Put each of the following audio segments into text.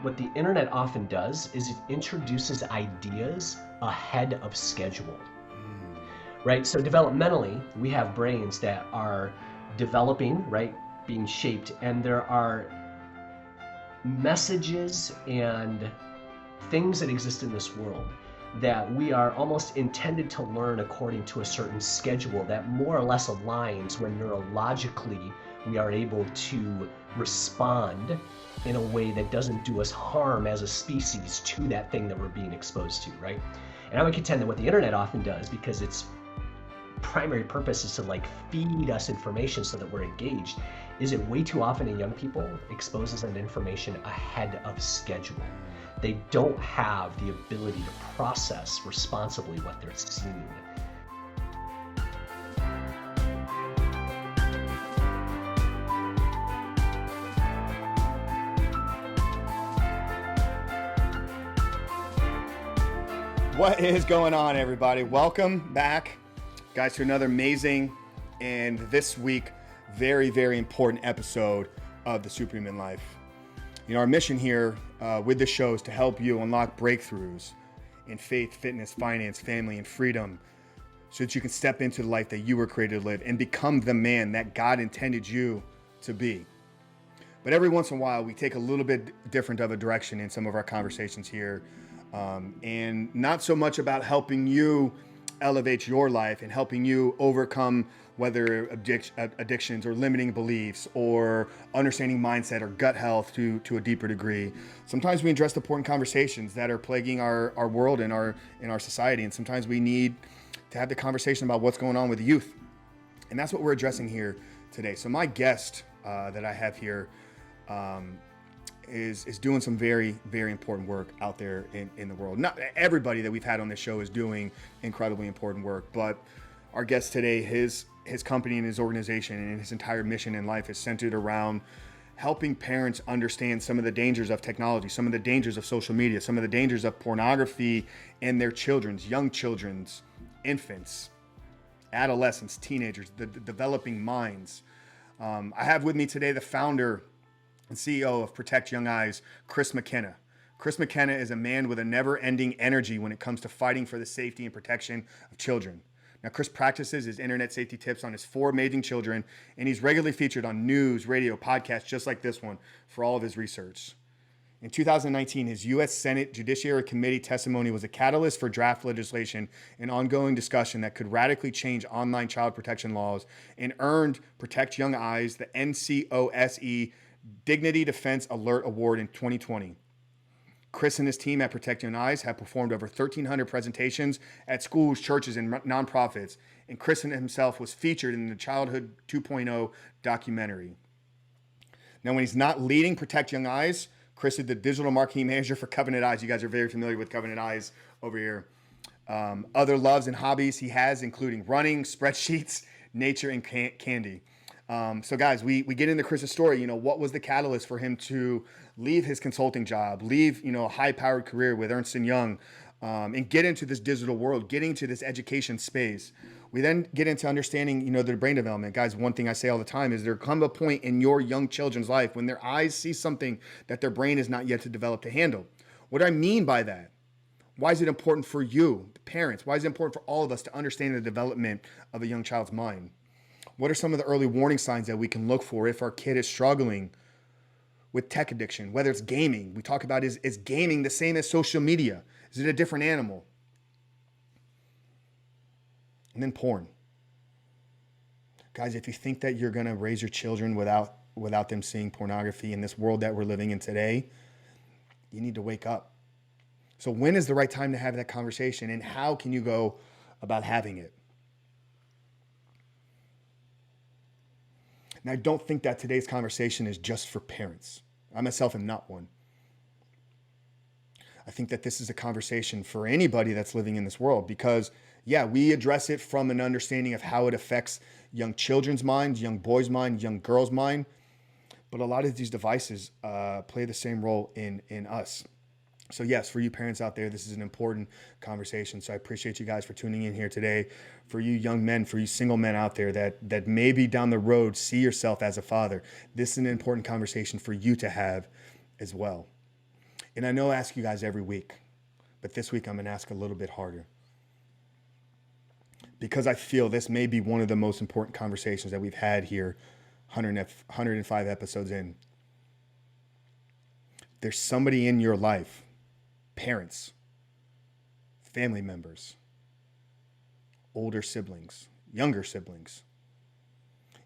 what the internet often does is it introduces ideas ahead of schedule, right? So developmentally, we have brains that are developing, right, being shaped, and there are messages and things that exist in this world that we are almost intended to learn according to a certain schedule that more or less aligns when neurologically we are able to respond in a way that doesn't do us harm as a species to that thing that we're being exposed to, right? And I would contend that what the internet often does, because its primary purpose is to like feed us information so that we're engaged, is it way too often in young people exposes that information ahead of schedule. They don't have the ability to process responsibly what they're seeing. What is going on, everybody? Welcome back, guys, to another amazing and this week very, very important episode of the Superhuman Life. You know, our mission here with this show is to help you unlock breakthroughs in faith, fitness, finance, family, and freedom so that you can step into the life that you were created to live and become the man that God intended you to be. But every once in a while, we take a little bit different of a direction in some of our conversations here. And not so much about helping you elevate your life and helping you overcome whether addictions or limiting beliefs or understanding mindset or gut health to a deeper degree. Sometimes we address the important conversations that are plaguing our world and our society. And sometimes we need to have the conversation about what's going on with the youth. And that's what we're addressing here today. So my guest that I have here is doing some very, very important work out there in the world. Not everybody that we've had on this show is doing incredibly important work, but our guest today, his company and his organization and his entire mission in life is centered around helping parents understand some of the dangers of technology, some of the dangers of social media, some of the dangers of pornography in their young children's, infants, adolescents, teenagers, the developing minds. I have with me today the founder and CEO of Protect Young Eyes, Chris McKenna. Chris McKenna is a man with a never-ending energy when it comes to fighting for the safety and protection of children. Now, Chris practices his internet safety tips on his 4 amazing children, and he's regularly featured on news, radio, podcasts just like this one for all of his research. In 2019, his U.S. Senate Judiciary Committee testimony was a catalyst for draft legislation and ongoing discussion that could radically change online child protection laws and earned Protect Young Eyes the NCOSE Dignity Defense Alert Award in 2020. Chris and his team at Protect Young Eyes have performed over 1,300 presentations at schools, churches, and nonprofits, and Chris himself was featured in the Childhood 2.0 documentary. Now, when he's not leading Protect Young Eyes, Chris is the digital marketing manager for Covenant Eyes. You guys are very familiar with Covenant Eyes over here. Other loves and hobbies he has, including running, spreadsheets, nature, and candy. So guys, we get into Chris's story. You know, what was the catalyst for him to leave his consulting job, leave, a high-powered career with Ernst & Young, and get into this digital world, get into this education space. We then get into understanding, their brain development. Guys, one thing I say all the time is there come a point in your young children's life when their eyes see something that their brain is not yet to develop to handle. What do I mean by that? Why is it important for you, the parents? Why is it important for all of us to understand the development of a young child's mind? What are some of the early warning signs that we can look for if our kid is struggling with tech addiction, whether it's gaming? We talk about is gaming the same as social media? Is it a different animal? And then porn. Guys, if you think that you're going to raise your children without them seeing pornography in this world that we're living in today, you need to wake up. So when is the right time to have that conversation, and how can you go about having it? And I don't think that today's conversation is just for parents. I myself am not one. I think that this is a conversation for anybody that's living in this world because, we address it from an understanding of how it affects young children's minds, young boys' mind, young girls' mind. But a lot of these devices play the same role in us. So yes, for you parents out there, this is an important conversation. So I appreciate you guys for tuning in here today. For you young men, for you single men out there that maybe down the road see yourself as a father, this is an important conversation for you to have as well. And I know I ask you guys every week, but this week I'm going to ask a little bit harder. Because I feel this may be one of the most important conversations that we've had here, 105 episodes in. There's somebody in your life, parents, family members, older siblings, younger siblings,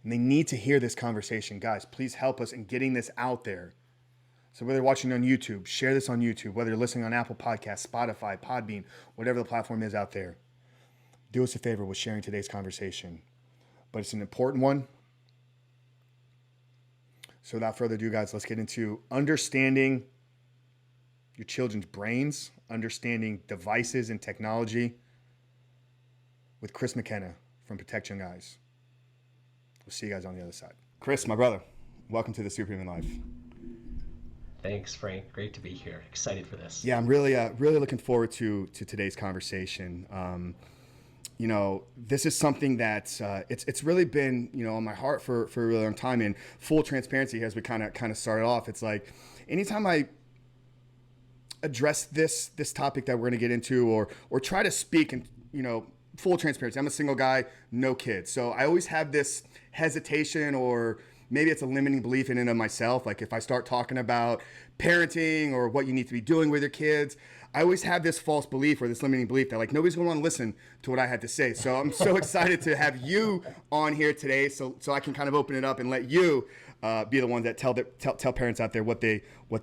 and they need to hear this conversation. Guys, please help us in getting this out there. So whether you're watching on YouTube, share this on YouTube. Whether you're listening on Apple Podcasts, Spotify, Podbean, whatever the platform is out there, do us a favor with sharing today's conversation. But it's an important one. So without further ado, guys, let's get into understanding your children's brains, understanding devices and technology with Chris McKenna from Protect Young Eyes. We'll see you guys on the other side. Chris, my brother, welcome to the Superhuman Life. Thanks, Frank. Great to be here. Excited for this. Yeah, I'm really looking forward to today's conversation. This is something that it's really been on my heart for a really long time. And full transparency, as we kind of started off, it's like anytime I address this topic that we're going to get into, or try to speak and full transparency. I'm a single guy, no kids, so I always have this hesitation, or maybe it's a limiting belief in and of myself. Like if I start talking about parenting or what you need to be doing with your kids, I always have this false belief or this limiting belief that like nobody's going to want to listen to what I had to say. So I'm so excited to have you on here today, so I can kind of open it up and let you be the ones that tell parents out there what they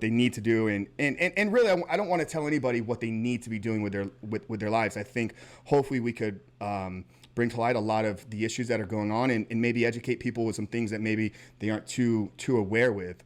need to do, and really I don't want to tell anybody what they need to be doing with their lives. I think hopefully we could bring to light a lot of the issues that are going on, and maybe educate people with some things that maybe they aren't too aware with.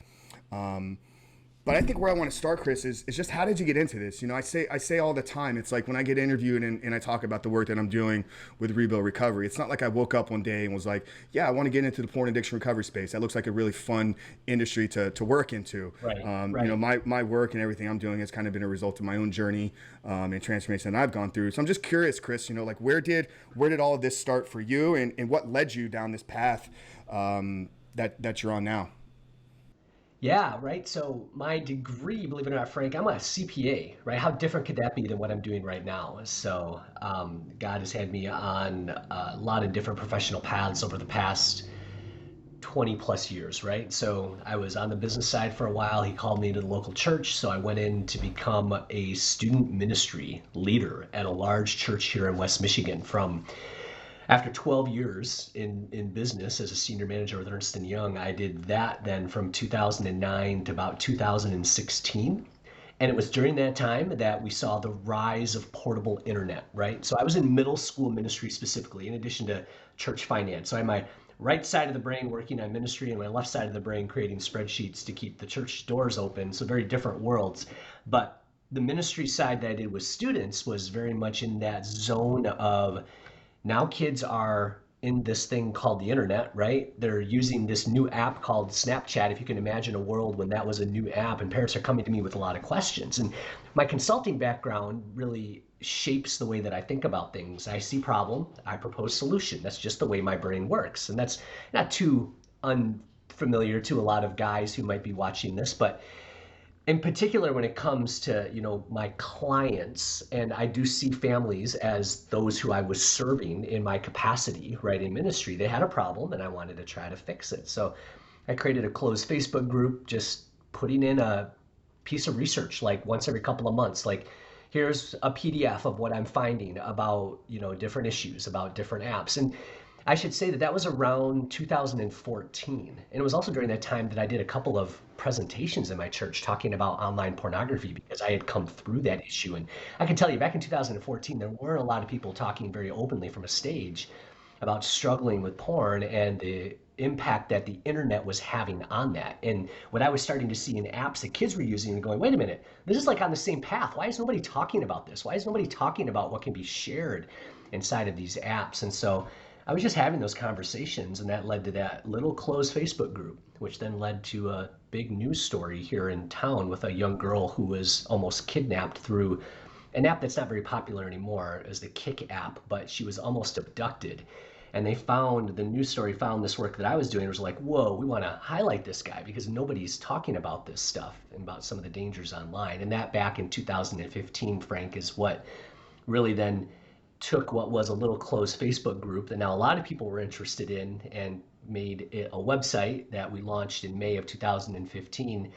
But I think where I want to start, Chris, is just how did you get into this? I say all the time, it's like when I get interviewed and I talk about the work that I'm doing with Rebuild Recovery, it's not like I woke up one day and was like, yeah, I want to get into the porn addiction recovery space. That looks like a really fun industry to work into. Right. Right. My work and everything I'm doing has kind of been a result of my own journey and transformation that I've gone through. So I'm just curious, Chris, like where did all of this start for you, and what led you down this path that you're on now? Yeah, right. So my degree, believe it or not, Frank, I'm a CPA, right? How different could that be than what I'm doing right now? So God has had me on a lot of different professional paths over the past 20 plus years, right? So I was on the business side for a while. He called me to the local church. So I went in to become a student ministry leader at a large church here in West Michigan. After 12 years in business as a senior manager with Ernst & Young, I did that then from 2009 to about 2016. And it was during that time that we saw the rise of portable internet, right? So I was in middle school ministry specifically, in addition to church finance. So I had my right side of the brain working on ministry and my left side of the brain creating spreadsheets to keep the church doors open. So very different worlds. But the ministry side that I did with students was very much in that zone of, now kids are in this thing called the internet, right? They're using this new app called Snapchat. If you can imagine a world when that was a new app, and parents are coming to me with a lot of questions. And my consulting background really shapes the way that I think about things. I see problem, I propose solution. That's just the way my brain works. And that's not too unfamiliar to a lot of guys who might be watching this, but in particular, when it comes to, my clients, and I do see families as those who I was serving in my capacity, right, in ministry, they had a problem and I wanted to try to fix it. So I created a closed Facebook group, just putting in a piece of research like once every couple of months, like here's a PDF of what I'm finding about, different issues, about different apps. And I should say that was around 2014. And it was also during that time that I did a couple of presentations in my church talking about online pornography, because I had come through that issue. And I can tell you, back in 2014, there weren't a lot of people talking very openly from a stage about struggling with porn and the impact that the internet was having on that. And what I was starting to see in apps that kids were using and going, wait a minute, this is like on the same path. Why is nobody talking about this? Why is nobody talking about what can be shared inside of these apps? And so I was just having those conversations, and that led to that little closed Facebook group, which then led to a big news story here in town with a young girl who was almost kidnapped through an app that's not very popular anymore, as the Kick app, but she was almost abducted. And they found, the news story found this work that I was doing, was like, whoa, we want to highlight this guy because nobody's talking about this stuff and about some of the dangers online. And that back in 2015, Frank, is what really then took what was a little closed Facebook group that now a lot of people were interested in, and made it a website that we launched in May of 2015.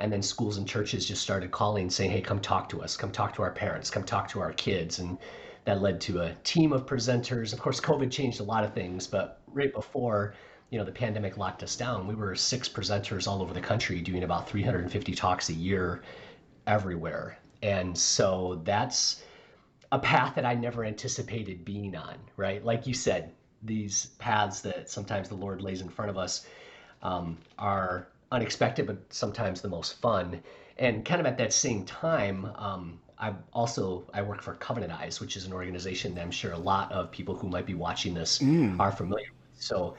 And then schools and churches just started calling saying, hey, come talk to us, come talk to our parents, come talk to our kids. And that led to a team of presenters. Of course, COVID changed a lot of things, but right before, the pandemic locked us down, we were 6 presenters all over the country doing about 350 talks a year everywhere. And so that's a path that I never anticipated being on, right? Like you said, these paths that sometimes the Lord lays in front of us are unexpected, but sometimes the most fun. And kind of at that same time, I work for Covenant Eyes, which is an organization that I'm sure a lot of people who might be watching this are familiar with. So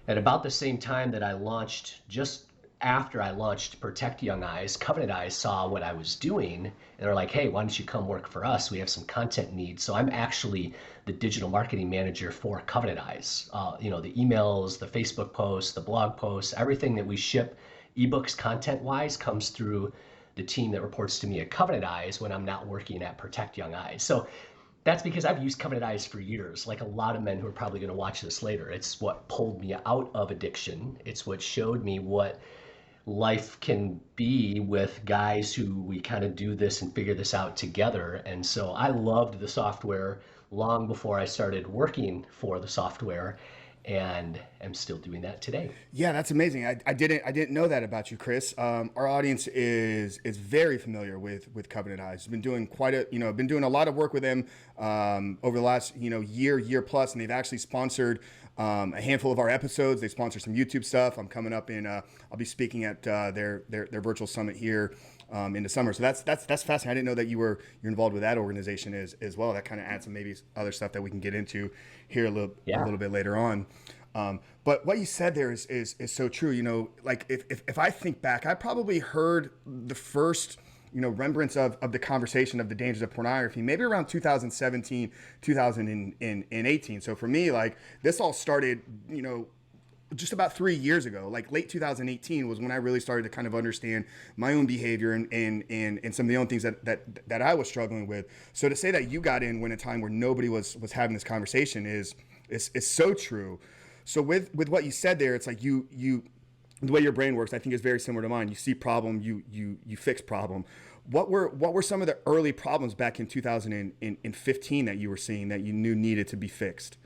at about the same time that I launched, just after I launched Protect Young Eyes, Covenant Eyes saw what I was doing, and they're like, hey, why don't you come work for us? We have some content needs. So I'm actually the digital marketing manager for Covenant Eyes. The emails, the Facebook posts, the blog posts, everything that we ship ebooks content wise comes through the team that reports to me at Covenant Eyes when I'm not working at Protect Young Eyes. So that's because I've used Covenant Eyes for years, like a lot of men who are probably going to watch this later. It's what pulled me out of addiction. It's what showed me what life can be with guys who we kind of do this and figure this out together. And so I loved the software long before I started working for the software, and am still doing that today. Yeah, that's amazing. I didn't know that about you, Chris. Our audience is very familiar with Covenant Eyes. Been doing been doing a lot of work with them over the last year plus, and they've actually sponsored a handful of our episodes. They sponsor some YouTube stuff. I'm coming up in I'll be speaking at their virtual summit here in the summer. So that's fascinating. I didn't know that you're involved with that organization as well. That kind of adds some maybe other stuff that we can get into here a little bit later on. But what you said there is so true. Like if I think back, I probably heard the first remembrance of the conversation of the dangers of pornography maybe around 2017, 2018. So for me, like, this all started just about 3 years ago. Like late 2018 was when I really started to kind of understand my own behavior and some of the own things that I was struggling with. So to say that you got in when a time where nobody was having this conversation is so true. So with what you said there, it's like you the way your brain works, I think, is very similar to mine. You see problem, you fix problem. What were some of the early problems back in 2015 that you were seeing that you knew needed to be fixed?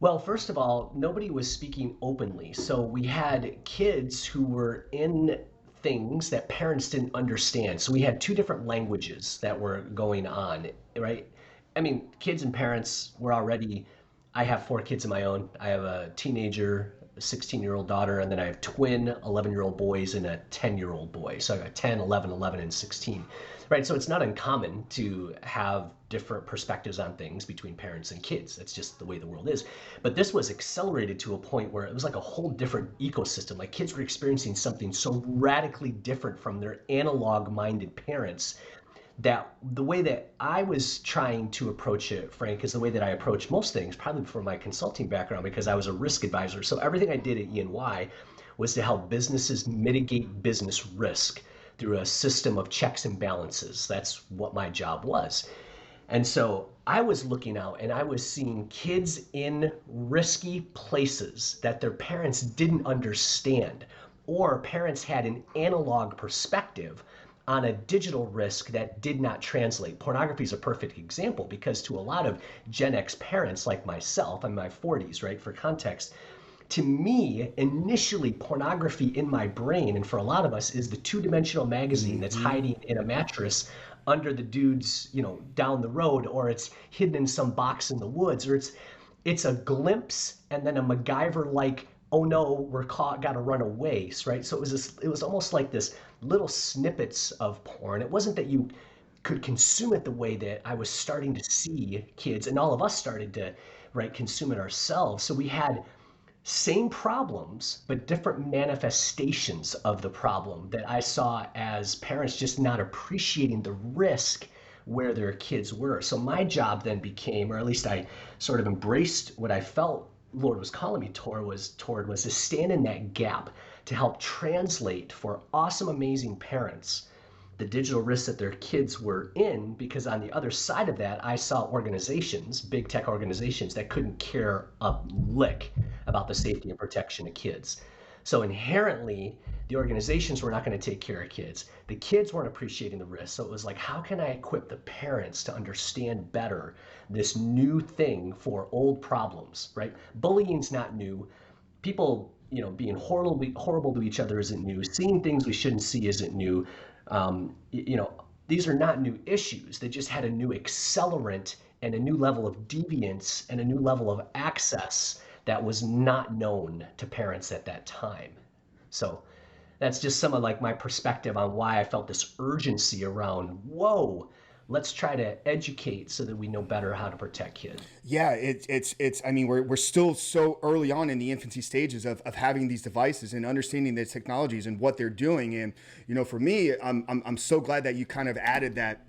Well, first of all, nobody was speaking openly. So we had kids who were in things that parents didn't understand. So we had two different languages that were going on, right? I mean, kids and parents were already, I have 4 kids of my own. I have a teenager, a 16-year-old daughter, and then I have twin 11-year-old boys and a 10-year-old boy. So I got 10, 11, and 16, right? So it's not uncommon to have different perspectives on things between parents and kids. That's just the way the world is. But this was accelerated to a point where it was like a whole different ecosystem. Like, kids were experiencing something so radically different from their analog-minded parents that the way that I was trying to approach it, Frank, is the way that I approach most things, probably from my consulting background, because I was a risk advisor. So everything I did at E&Y was to help businesses mitigate business risk through a system of checks and balances. That's what my job was. And so I was looking out and I was seeing kids in risky places that their parents didn't understand, or parents had an analog perspective on a digital risk that did not translate. Pornography is a perfect example, because to a lot of Gen X parents like myself, I'm in my 40s, right, for context, to me, initially, pornography in my brain, and for a lot of us, is the two-dimensional magazine that's hiding in a mattress under the dude's, down the road, or it's hidden in some box in the woods, or it's a glimpse and then a MacGyver-like, oh no, we're caught, gotta run away, right? So it was almost like this little snippets of porn. It wasn't that you could consume it the way that I was starting to see kids, and all of us started to, right, consume it ourselves. So we had same problems, but different manifestations of the problem that I saw as parents just not appreciating the risk where their kids were. So my job then became, or at least I sort of embraced what I felt Lord was calling me toward was to stand in that gap to help translate for awesome, amazing parents the digital risks that their kids were in, because on the other side of that, I saw organizations, big tech organizations, that couldn't care a lick about the safety and protection of kids. So inherently, the organizations were not going to take care of kids. The kids weren't appreciating the risk. So it was like, how can I equip the parents to understand better this new thing for old problems, right? Bullying's not new. People, being horrible to each other isn't new. Seeing things we shouldn't see isn't new. These are not new issues. They just had a new accelerant and a new level of deviance and a new level of access that was not known to parents at that time. So that's just some of like my perspective on why I felt this urgency around, whoa, let's try to educate so that we know better how to protect kids. Yeah, it's. I mean, we're still so early on in the infancy stages of having these devices and understanding the technologies and what they're doing. And for me, I'm so glad that you kind of added that.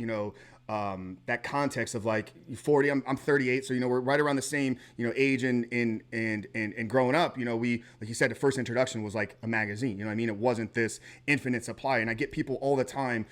That context of like 40, I'm 38, so we're right around the same age and growing up. We, like you said, the first introduction was like a magazine. I mean, it wasn't this infinite supply. And I get people all the time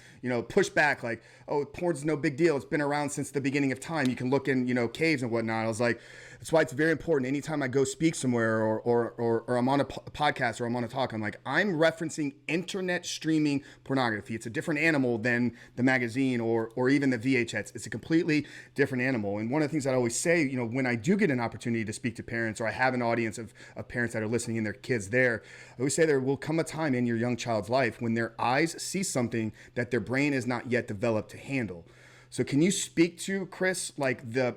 push back like, oh, porn's no big deal, it's been around since the beginning of time, you can look in caves and whatnot. I was like, that's why it's very important. Anytime I go speak somewhere or I'm on a podcast or I'm on a talk, I'm like, I'm referencing internet streaming pornography. It's a different animal than the magazine or even the VHS. It's a completely different animal. And one of the things I always say, when I do get an opportunity to speak to parents, or I have an audience of parents that are listening and their kids there, I always say there will come a time in your young child's life when their eyes see something that their brain is not yet developed to handle. So can you speak to, Chris, like the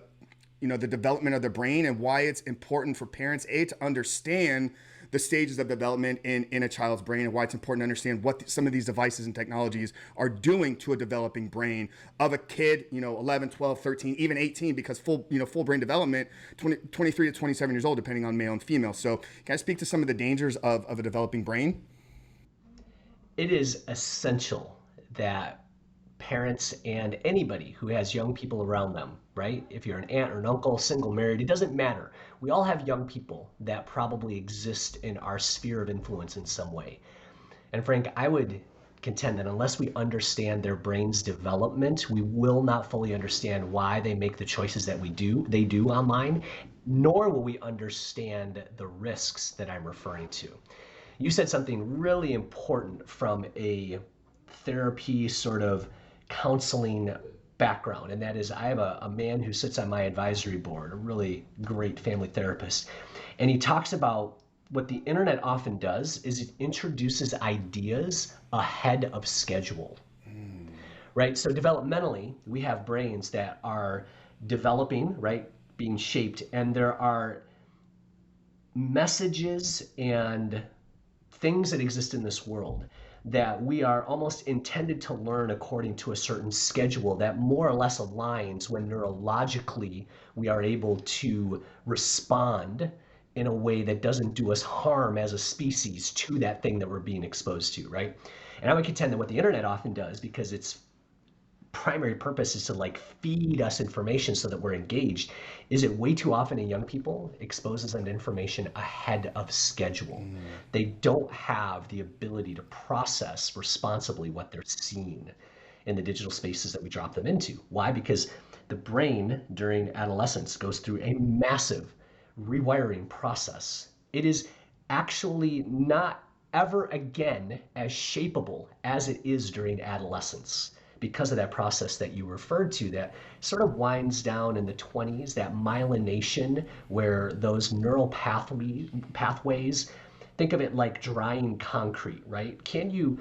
development of the brain and why it's important for parents, to understand the stages of development in a child's brain, and why it's important to understand what some of these devices and technologies are doing to a developing brain of a kid, 11, 12, 13, even 18, because full brain development, 23 to 27 years old, depending on male and female. So can I speak to some of the dangers of a developing brain? It is essential that parents and anybody who has young people around them, right? If you're an aunt or an uncle, single, married, it doesn't matter. We all have young people that probably exist in our sphere of influence in some way. And Frank, I would contend that unless we understand their brain's development, we will not fully understand why they make the choices that they do online, nor will we understand the risks that I'm referring to. You said something really important from a therapy sort of counseling background, and that is I have a man who sits on my advisory board, a really great family therapist, and he talks about what the internet often does is it introduces ideas ahead of schedule, right? So developmentally, we have brains that are developing, right, being shaped, and there are messages and things that exist in this world that we are almost intended to learn according to a certain schedule that more or less aligns when neurologically we are able to respond in a way that doesn't do us harm as a species to that thing that we're being exposed to, right? And I would contend that what the internet often does, because its primary purpose is to like feed us information so that we're engaged, is it way too often in young people exposes them to information ahead of schedule. They don't have the ability to process responsibly what they're seeing in the digital spaces that we drop them into. Why? Because the brain during adolescence goes through a massive rewiring process. It is actually not ever again as shapeable as it is during adolescence, because of that process that you referred to that sort of winds down in the 20s, that myelination where those neural pathways, think of it like drying concrete, right? Can you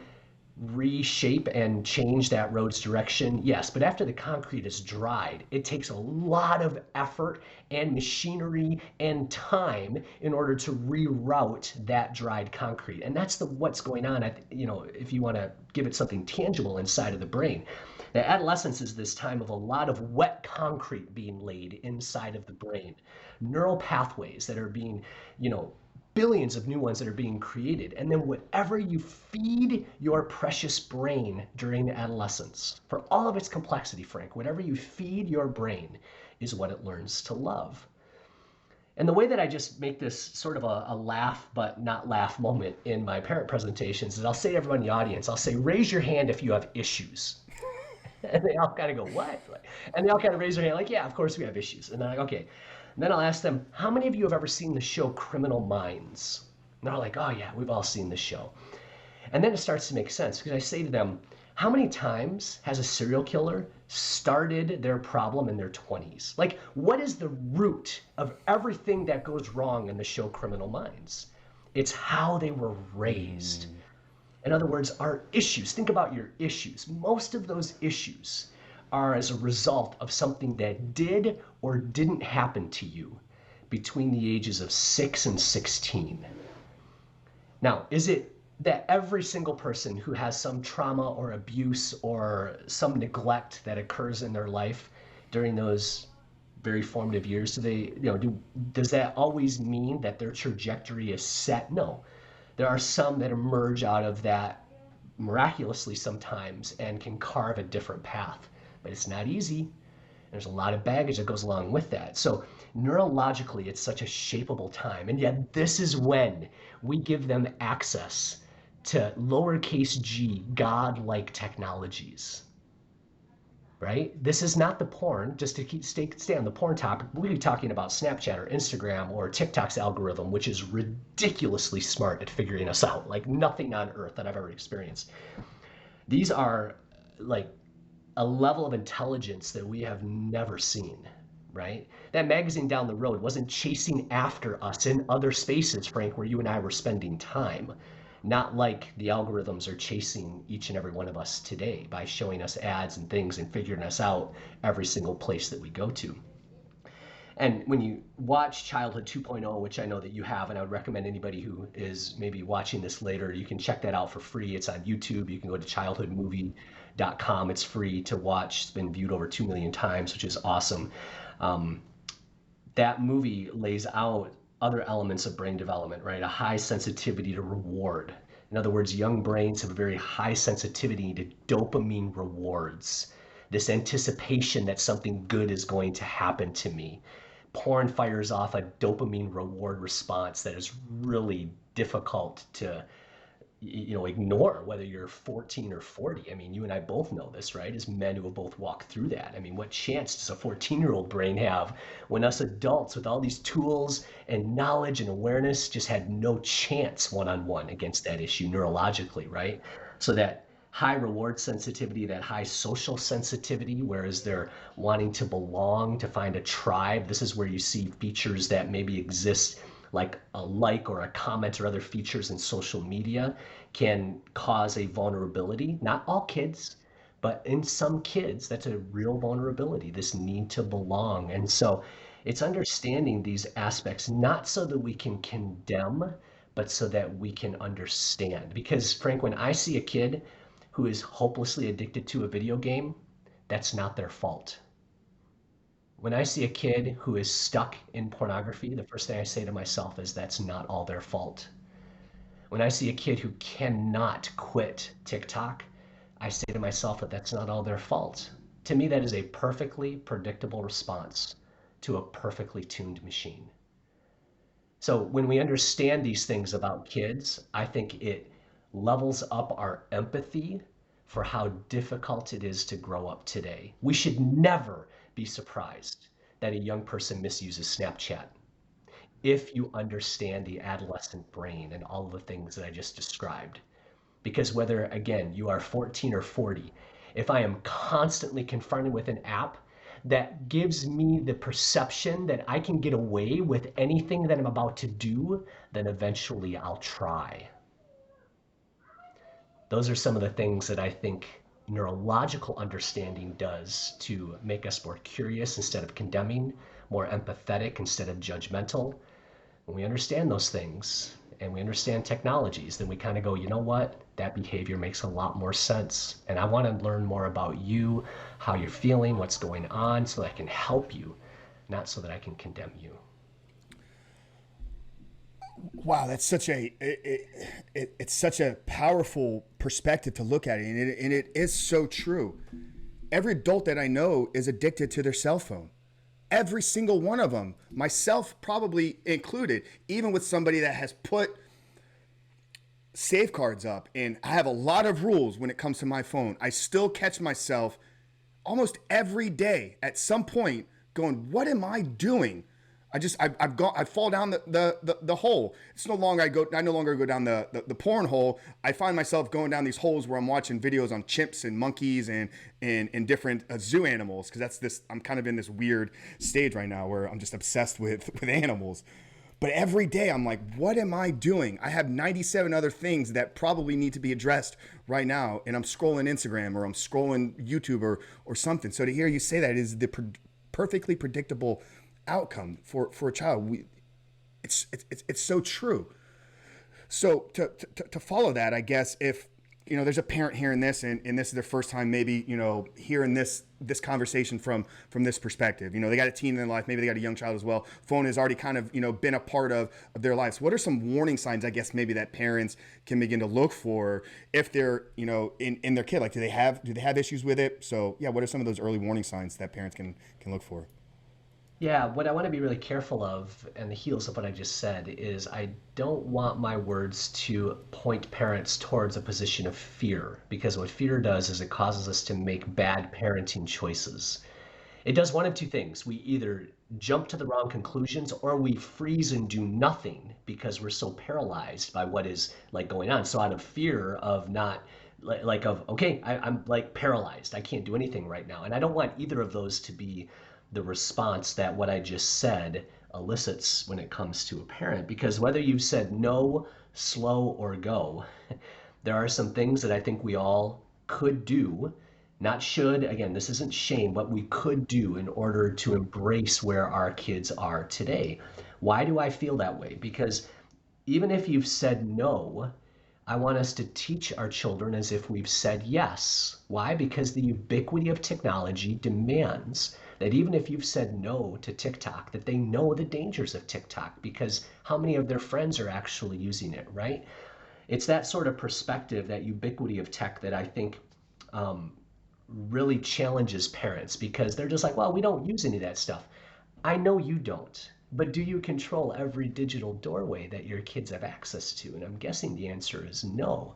reshape and change that road's direction? Yes, but after the concrete is dried, it takes a lot of effort and machinery and time in order to reroute that dried concrete. And that's what's going on at, if you want to give it something tangible inside of the brain. The adolescence is this time of a lot of wet concrete being laid inside of the brain. Neural pathways that are being, billions of new ones that are being created. And then whatever you feed your precious brain during adolescence, for all of its complexity, Frank, whatever you feed your brain is what it learns to love. And the way that I just make this sort of a laugh but not laugh moment in my parent presentations is I'll say to everyone in the audience, I'll say, raise your hand if you have issues. And they all kind of go, what? And they all kind of raise their hand like, yeah, of course we have issues. And they're like, okay. And then I'll ask them, how many of you have ever seen the show Criminal Minds? And they're like, oh yeah, we've all seen the show. And then it starts to make sense because I say to them, how many times has a serial killer started their problem in their 20s? Like, what is the root of everything that goes wrong in the show Criminal Minds? It's how they were raised. In other words, our issues, think about your issues. Most of those issues are as a result of something that did or didn't happen to you between the ages of 6 and 16. Now, is it that every single person who has some trauma or abuse or some neglect that occurs in their life during those very formative years, does that always mean that their trajectory is set? No. There are some that emerge out of that miraculously sometimes and can carve a different path, but it's not easy. There's a lot of baggage that goes along with that. So neurologically, it's such a shapeable time. And yet this is when we give them access to lowercase g, God-like technologies, right? This is not the porn, just to stay on the porn topic. We'll be talking about Snapchat or Instagram or TikTok's algorithm, which is ridiculously smart at figuring us out, like nothing on earth that I've ever experienced. These are like a level of intelligence that we have never seen, right? That magazine down the road wasn't chasing after us in other spaces, Frank, where you and I were spending time. Not like the algorithms are chasing each and every one of us today by showing us ads and things and figuring us out every single place that we go to. And when you watch Childhood 2.0, which I know that you have, and I would recommend anybody who is maybe watching this later, you can check that out for free. It's on YouTube. You can go to childhoodmovie.com. It's free to watch. It's been viewed over 2 million times, which is awesome. That movie lays out other elements of brain development, right? A high sensitivity to reward. In other words, young brains have a very high sensitivity to dopamine rewards, this anticipation that something good is going to happen to me. Porn fires off a dopamine reward response that is really difficult to ignore, whether you're 14 or 40. I mean, you and I both know this, right? As men who have both walked through that. I mean, what chance does a 14-year-old brain have when us adults with all these tools and knowledge and awareness just had no chance one-on-one against that issue neurologically, right? So that high reward sensitivity, that high social sensitivity, whereas they're wanting to belong, to find a tribe. This is where you see features that maybe exist like a like or a comment or other features in social media can cause a vulnerability. Not all kids, but in some kids, that's a real vulnerability, this need to belong. And so it's understanding these aspects, not so that we can condemn, but so that we can understand. Because Frank, when I see a kid who is hopelessly addicted to a video game, that's not their fault. When I see a kid who is stuck in pornography, the first thing I say to myself is that's not all their fault. When I see a kid who cannot quit TikTok, I say to myself that that's not all their fault. To me, that is a perfectly predictable response to a perfectly tuned machine. So when we understand these things about kids, I think it levels up our empathy for how difficult it is to grow up today. We should never be surprised that a young person misuses Snapchat if you understand the adolescent brain and all of the things that I just described. Because whether, again, you are 14 or 40, if I am constantly confronted with an app that gives me the perception that I can get away with anything that I'm about to do, then eventually I'll try. Those are some of the things that I think neurological understanding does to make us more curious instead of condemning, more empathetic instead of judgmental. When we understand those things and we understand technologies, then we kind of go, you know what? That behavior makes a lot more sense. And I want to learn more about you, how you're feeling, what's going on, so that I can help you, not so that I can condemn you. Wow, that's such it's such a powerful perspective to look at it, and it is so true. Every adult that I know is addicted to their cell phone. Every single one of them, myself probably included, even with somebody that has put safeguards up, and I have a lot of rules when it comes to my phone. I still catch myself almost every day at some point going, what am I doing? I fall down the hole. It's no longer I no longer go down the porn hole. I find myself going down these holes where I'm watching videos on chimps and monkeys and different zoo animals, because I'm kind of in this weird stage right now where I'm just obsessed with animals. But every day I'm like, what am I doing? I have 97 other things that probably need to be addressed right now, and I'm scrolling Instagram or I'm scrolling YouTube or something. So to hear you say that is the perfectly predictable outcome for a child. It's so true. So to follow that, I guess, if there's a parent hearing this, and this is their first time maybe hearing this conversation from this perspective. They got a teen in their life, maybe they got a young child as well. Phone has already kind of been a part of their lives. What are some warning signs, I guess, maybe that parents can begin to look for if they're in their kid? Like, do they have issues with it? So yeah, what are some of those early warning signs that parents can look for? Yeah, what I want to be really careful of, and the heels of what I just said, is I don't want my words to point parents towards a position of fear, because what fear does is it causes us to make bad parenting choices. It does one of two things. We either jump to the wrong conclusions, or we freeze and do nothing because we're so paralyzed by what is like going on. So out of fear of not like of okay, I'm like paralyzed. I can't do anything right now. And I don't want either of those to be the response that what I just said elicits when it comes to a parent. Because whether you've said no, slow, or go, there are some things that I think we all could do, not should. Again, this isn't shame, but we could do in order to embrace where our kids are today. Why do I feel that way? Because even if you've said no, I want us to teach our children as if we've said yes. Why? Because the ubiquity of technology demands that even if you've said no to TikTok, that they know the dangers of TikTok, because how many of their friends are actually using it, right? It's that sort of perspective, that ubiquity of tech, that I think really challenges parents, because they're just like, well, we don't use any of that stuff. I know you don't, but do you control every digital doorway that your kids have access to? And I'm guessing the answer is no.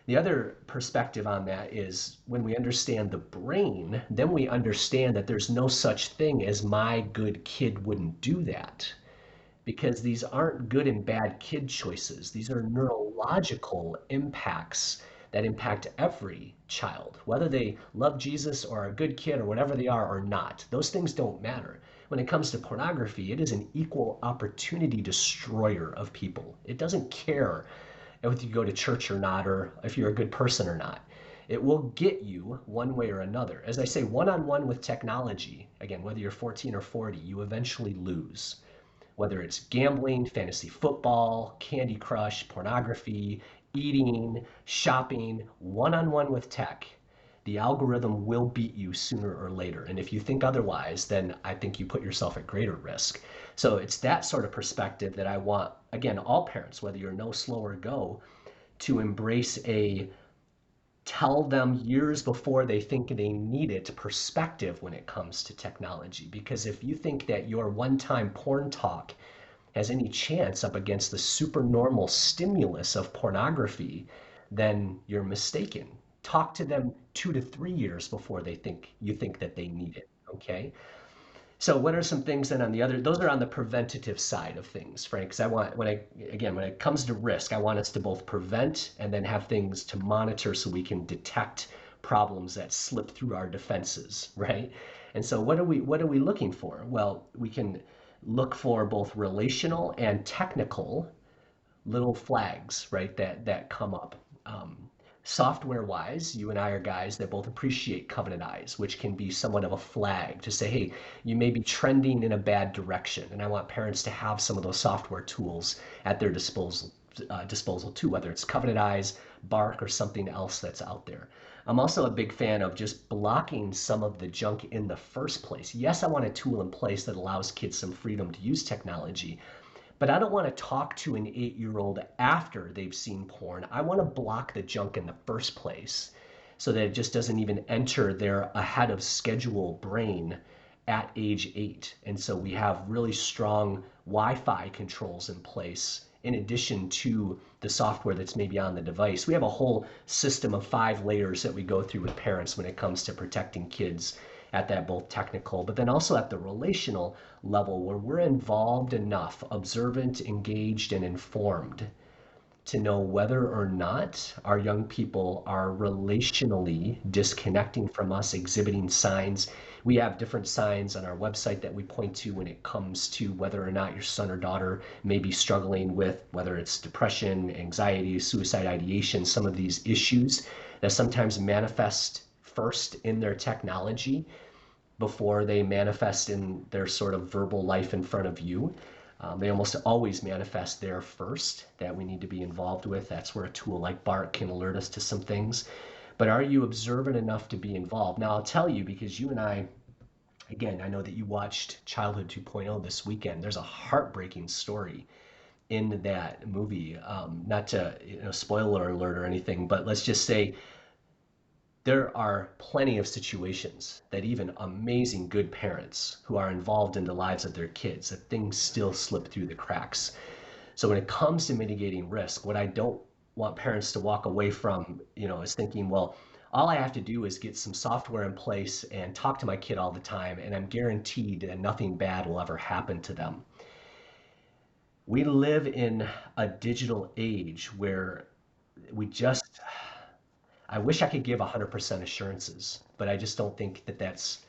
The other perspective on that is when we understand the brain, then we understand that there's no such thing as my good kid wouldn't do that. Because these aren't good and bad kid choices. These are neurological impacts that impact every child, whether they love Jesus or are a good kid or whatever they are or not. Those things don't matter. When it comes to pornography, it is an equal opportunity destroyer of people. It doesn't care if you go to church or not, or if you're a good person or not. It will get you one way or another. As I say, one-on-one with technology, again, whether you're 14 or 40, you eventually lose. Whether it's gambling, fantasy football, Candy Crush, pornography, eating, shopping, one-on-one with tech, the algorithm will beat you sooner or later. And if you think otherwise, then I think you put yourself at greater risk. So it's that sort of perspective that I want, again, all parents, whether you're no, slow, or go, to embrace a tell them years before they think they need it perspective when it comes to technology. Because if you think that your one-time porn talk has any chance up against the supernormal stimulus of pornography, then you're mistaken. Talk to them 2 to 3 years before you think that they need it. Okay. So what are some things then on the other, those are on the preventative side of things, Frank, because I want, when it comes to risk, I want us to both prevent and then have things to monitor so we can detect problems that slip through our defenses, right? And so what are we looking for? Well, we can look for both relational and technical little flags, right, that come up. Software wise, you and I are guys that both appreciate covenant eyes, which can be somewhat of a flag to say, hey, you may be trending in a bad direction. And I want parents to have some of those software tools at their disposal too, whether it's covenant eyes, bark, or something else that's out there. I'm also a big fan of just blocking some of the junk in the first place. Yes, I want a tool in place that allows kids some freedom to use technology, But I don't want to talk to an 8-year-old after they've seen porn. I want to block the junk in the first place so that it just doesn't even enter their ahead of schedule brain at age 8. And so we have really strong Wi-Fi controls in place in addition to the software that's maybe on the device. We have a whole system of 5 layers that we go through with parents when it comes to protecting kids at that both technical, but then also at the relational level where we're involved enough, observant, engaged, and informed to know whether or not our young people are relationally disconnecting from us, exhibiting signs. We have different signs on our website that we point to when it comes to whether or not your son or daughter may be struggling with whether it's depression, anxiety, suicide ideation, some of these issues that sometimes manifest first in their technology before they manifest in their sort of verbal life in front of you. They almost always manifest there first that we need to be involved with. That's where a tool like Bark can alert us to some things. But are you observant enough to be involved? Now, I'll tell you, because you and I, again, I know that you watched Childhood 2.0 this weekend. There's a heartbreaking story in that movie. Not to spoiler alert or anything, but let's just say there are plenty of situations that even amazing good parents who are involved in the lives of their kids, that things still slip through the cracks. So when it comes to mitigating risk, what I don't want parents to walk away from, is thinking, well, all I have to do is get some software in place and talk to my kid all the time, and I'm guaranteed that nothing bad will ever happen to them. We live in a digital age where we just I wish I could give 100% assurances, but I just don't think that that's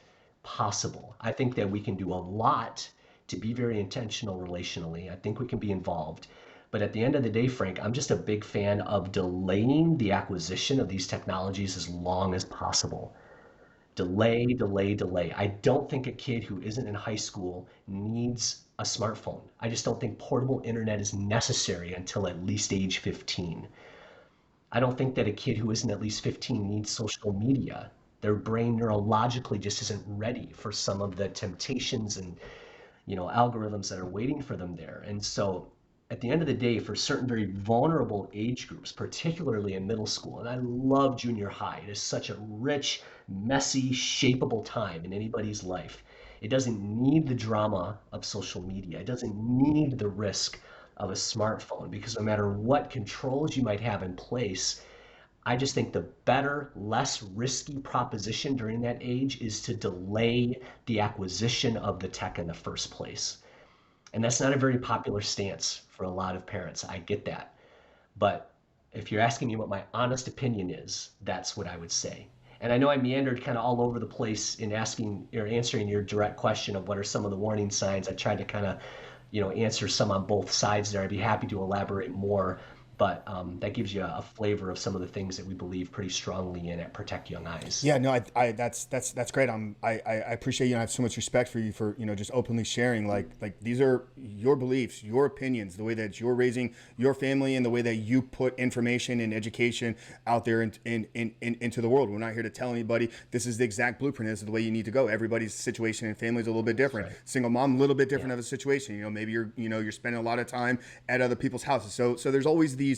possible. I think that we can do a lot to be very intentional relationally. I think we can be involved. But at the end of the day, Frank, I'm just a big fan of delaying the acquisition of these technologies as long as possible. Delay, delay, delay. I don't think a kid who isn't in high school needs a smartphone. I just don't think portable internet is necessary until at least age 15. I don't think that a kid who isn't at least 15 needs social media. Their brain neurologically just isn't ready for some of the temptations and algorithms that are waiting for them there. And so at the end of the day, for certain very vulnerable age groups, particularly in middle school, and I love junior high, it is such a rich, messy, shapeable time in anybody's life. It doesn't need the drama of social media. It doesn't need the risk of a smartphone because no matter what controls you might have in place, I just think the better, less risky proposition during that age is to delay the acquisition of the tech in the first place. And that's not a very popular stance for a lot of parents. I get that. But if you're asking me what my honest opinion is, that's what I would say. And I know I meandered kind of all over the place in asking or answering your direct question of what are some of the warning signs. I tried to kind of answer some on both sides there. I'd be happy to elaborate more, but that gives you a flavor of some of the things that we believe pretty strongly in at Protect Young Eyes. Yeah, no, that's great. I appreciate you. And I have so much respect for you for just openly sharing. Like these are your beliefs, your opinions, the way that you're raising your family, and the way that you put information and education out there into the world. We're not here to tell anybody this is the exact blueprint. This is the way you need to go. Everybody's situation and family is a little bit different. Right. Single mom, a little bit different of a situation. Maybe you're spending a lot of time at other people's houses. So there's always these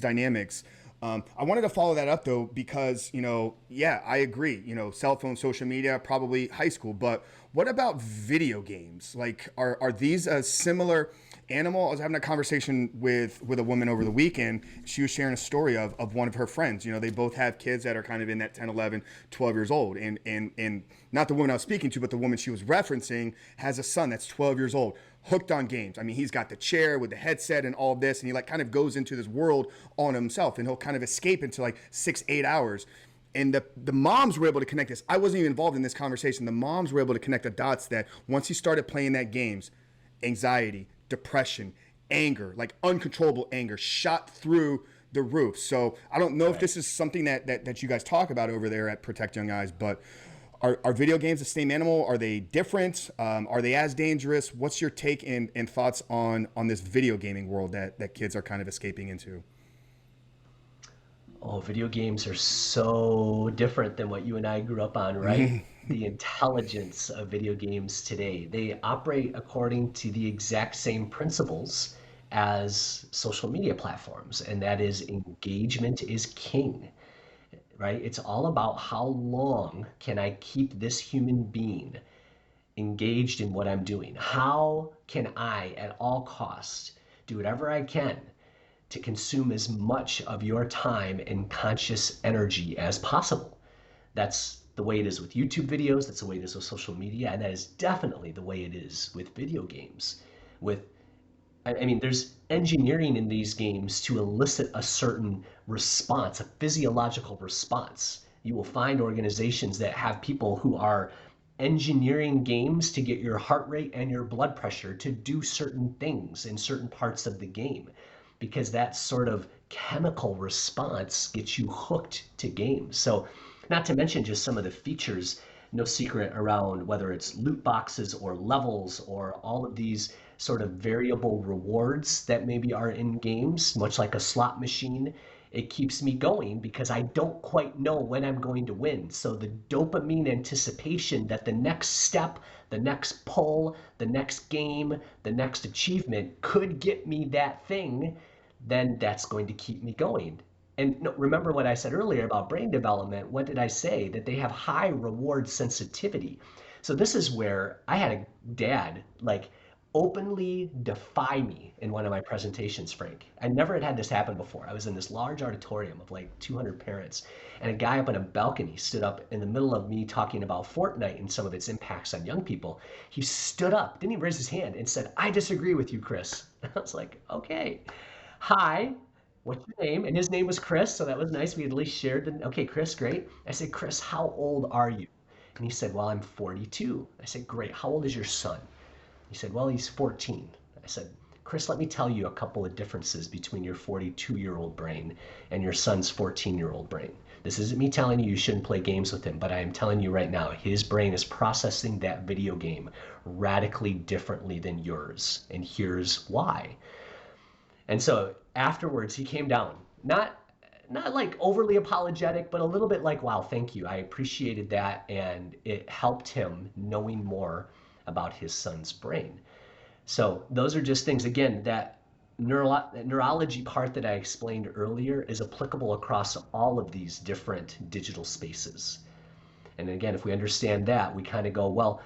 dynamics. I wanted to follow that up though, because, I agree, cell phone, social media, probably high school, but what about video games? Like, are these a similar animal? I was having a conversation with a woman over the weekend. She was sharing a story of one of her friends. They both have kids that are kind of in that 10, 11, 12 years old. And not the woman I was speaking to, but the woman she was referencing has a son that's 12 years old, hooked on games. I mean, he's got the chair with the headset and all of this, and he kind of goes into this world on himself, and he'll kind of escape into 6-8 hours. And the moms were able to connect this. I wasn't even involved in this conversation. The moms were able to connect the dots that once he started playing that games, anxiety, depression, anger, uncontrollable anger shot through the roof. So I don't know if this is something that you guys talk about over there at Protect Young Eyes, but are video games the same animal? Are they different? Are they as dangerous? What's your take and thoughts on this video gaming world that kids are kind of escaping into? Oh, video games are so different than what you and I grew up on, right? the intelligence of video games today. They operate according to the exact same principles as social media platforms, and that is engagement is king, right? It's all about how long can I keep this human being engaged in what I'm doing? How can I, at all costs, do whatever I can to consume as much of your time and conscious energy as possible? That's the way it is with YouTube videos, that's the way it is with social media, and that is definitely the way it is with video games. With I mean, there's engineering in these games to elicit a certain response, a physiological response. You will find organizations that have people who are engineering games to get your heart rate and your blood pressure to do certain things in certain parts of the game because that sort of chemical response gets you hooked to games. So, not to mention just some of the features, no secret around whether it's loot boxes or levels or all of these sort of variable rewards that maybe are in games, much like a slot machine. It keeps me going because I don't quite know when I'm going to win. So the dopamine anticipation that the next step, the next pull, the next game, the next achievement could get me that thing, then that's going to keep me going. And no, remember what I said earlier about brain development. What did I say? That they have high reward sensitivity. So this is where I had a dad like openly defy me in one of my presentations, Frank. I never had this happen before. I was in this large auditorium of like 200 parents, and a guy up on a balcony stood up in the middle of me talking about Fortnite and some of its impacts on young people. He stood up, didn't even raise his hand, and said, "I disagree with you, Chris." I was like, okay. Hi, what's your name? And his name was Chris, so that was nice. We had at least shared the, okay, Chris, great. I said, Chris, how old are you? And he said, well, I'm 42. I said, great. How old is your son? He said, well, he's 14. I said, Chris, let me tell you a couple of differences between your 42-year-old brain and your son's 14-year-old brain. This isn't me telling you you shouldn't play games with him, but I am telling you right now, his brain is processing that video game radically differently than yours. And here's why. And so afterwards, he came down, not like overly apologetic, but a little bit like, wow, thank you. I appreciated that. And it helped him knowing more about his son's brain. So those are just things, again, that neurology part that I explained earlier is applicable across all of these different digital spaces. And again, if we understand that, we kind of go, well,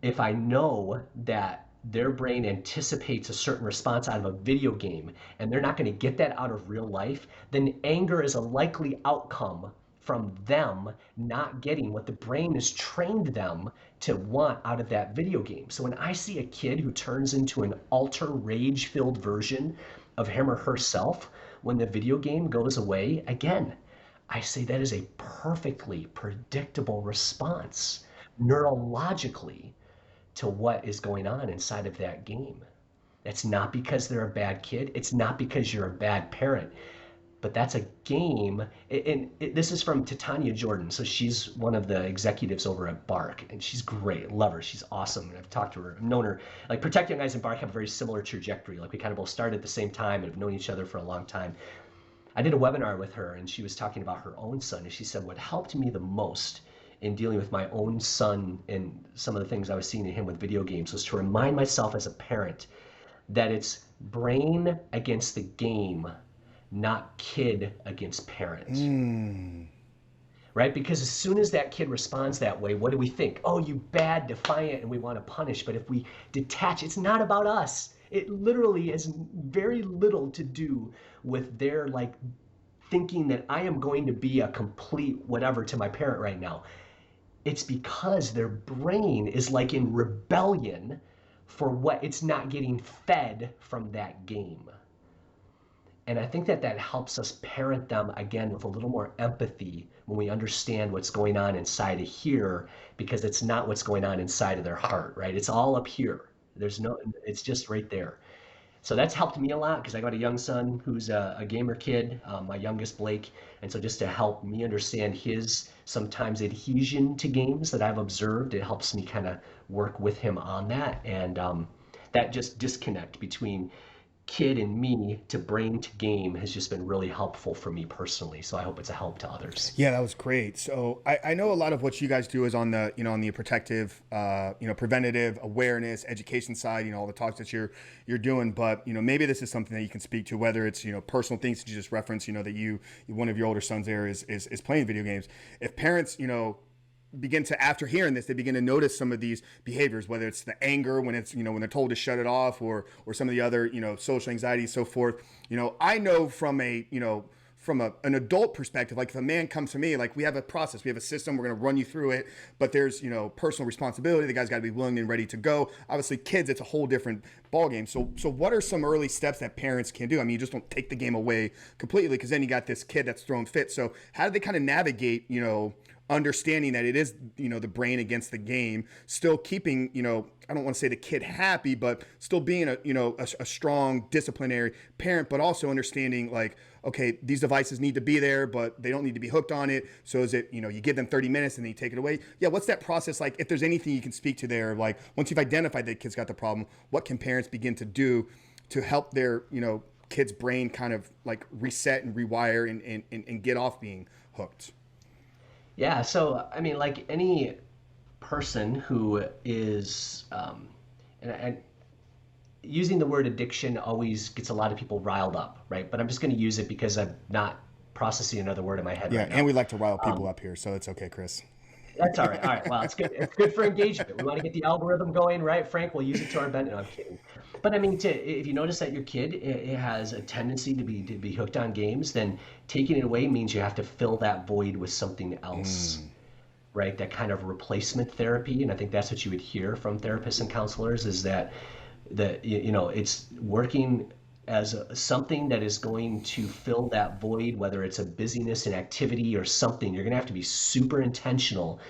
if I know that their brain anticipates a certain response out of a video game and they're not going to get that out of real life, then anger is a likely outcome from them not getting what the brain has trained them to want out of that video game. So when I see a kid who turns into an ultra rage filled version of him or herself when the video game goes away, again, I say that is a perfectly predictable response neurologically to what is going on inside of that game. It's not because they're a bad kid. It's not because you're a bad parent. But that's a game. And this is from Titania Jordan. So she's one of the executives over at Bark. And she's great. Love her. She's awesome. And I've talked to her. I've known her. Like Protect Young Guys and Bark have a very similar trajectory. Like we kind of both started at the same time and have known each other for a long time. I did a webinar with her and she was talking about her own son. And she said, what helped me the most in dealing with my own son and some of the things I was seeing in him with video games was to remind myself as a parent that it's brain against the game, not kid against parent. Right? Because as soon as that kid responds that way, what do we think? Oh, you bad, defiant, and we want to punish. But if we detach, it's not about us. It literally has very little to do with their like thinking that I am going to be a complete whatever to my parent right now. It's because their brain is like in rebellion for what it's not getting fed from that game. And I think that that helps us parent them again with a little more empathy when we understand what's going on inside of here, because it's not what's going on inside of their heart, right? It's all up here. There's no, it's just right there. So that's helped me a lot because I got a young son who's a gamer kid, my youngest Blake. And so just to help me understand his sometimes adhesion to games that I've observed, it helps me kind of work with him on that. And that just disconnect between kid in me to brain to game has just been really helpful for me personally. So I hope it's a help to others. Yeah, that was great. So I know a lot of what you guys do is on the, on the protective, preventative awareness, education side, all the talks that you're doing. But, maybe this is something that you can speak to, whether it's, personal things that you just referenced, that one of your older sons there is playing video games. If parents, begin to, after hearing this, they begin to notice some of these behaviors, whether it's the anger when it's, when they're told to shut it off, or some of the other, social anxiety, so forth. I know from an adult perspective, like if a man comes to me, like we have a process, we have a system, we're going to run you through it, but there's, personal responsibility. The guy's got to be willing and ready to go. Obviously kids, it's a whole different ballgame. So what are some early steps that parents can do? I mean, you just don't take the game away completely, because then you got this kid that's throwing fits. So how do they kind of navigate, understanding that it is, the brain against the game, still keeping, I don't want to say the kid happy, but still being a strong disciplinary parent, but also understanding like, okay, these devices need to be there, but they don't need to be hooked on it. So is it, you give them 30 minutes and then you take it away? Yeah. What's that process like? If there's anything you can speak to there, like once you've identified that kid's got the problem, what can parents begin to do to help their, kid's brain kind of like reset and rewire and get off being hooked? Yeah. So, I mean, like any person who is, and using the word addiction always gets a lot of people riled up, right? But I'm just going to use it because I'm not processing another word in my head Yeah. right And now. we like to rile people Um, up here. So it's okay, Chris. that's all right. All right. Well, it's good. It's good for engagement. We want to get the algorithm going, right, Frank? We'll use it to our benefit. No, I'm kidding. But I mean, if you notice that your kid it has a tendency to be hooked on games, then taking it away means you have to fill that void with something else, right? That kind of replacement therapy. And I think that's what you would hear from therapists and counselors is that it's working as something that is going to fill that void, whether it's a busyness and activity or something. You're going to have to be super intentional,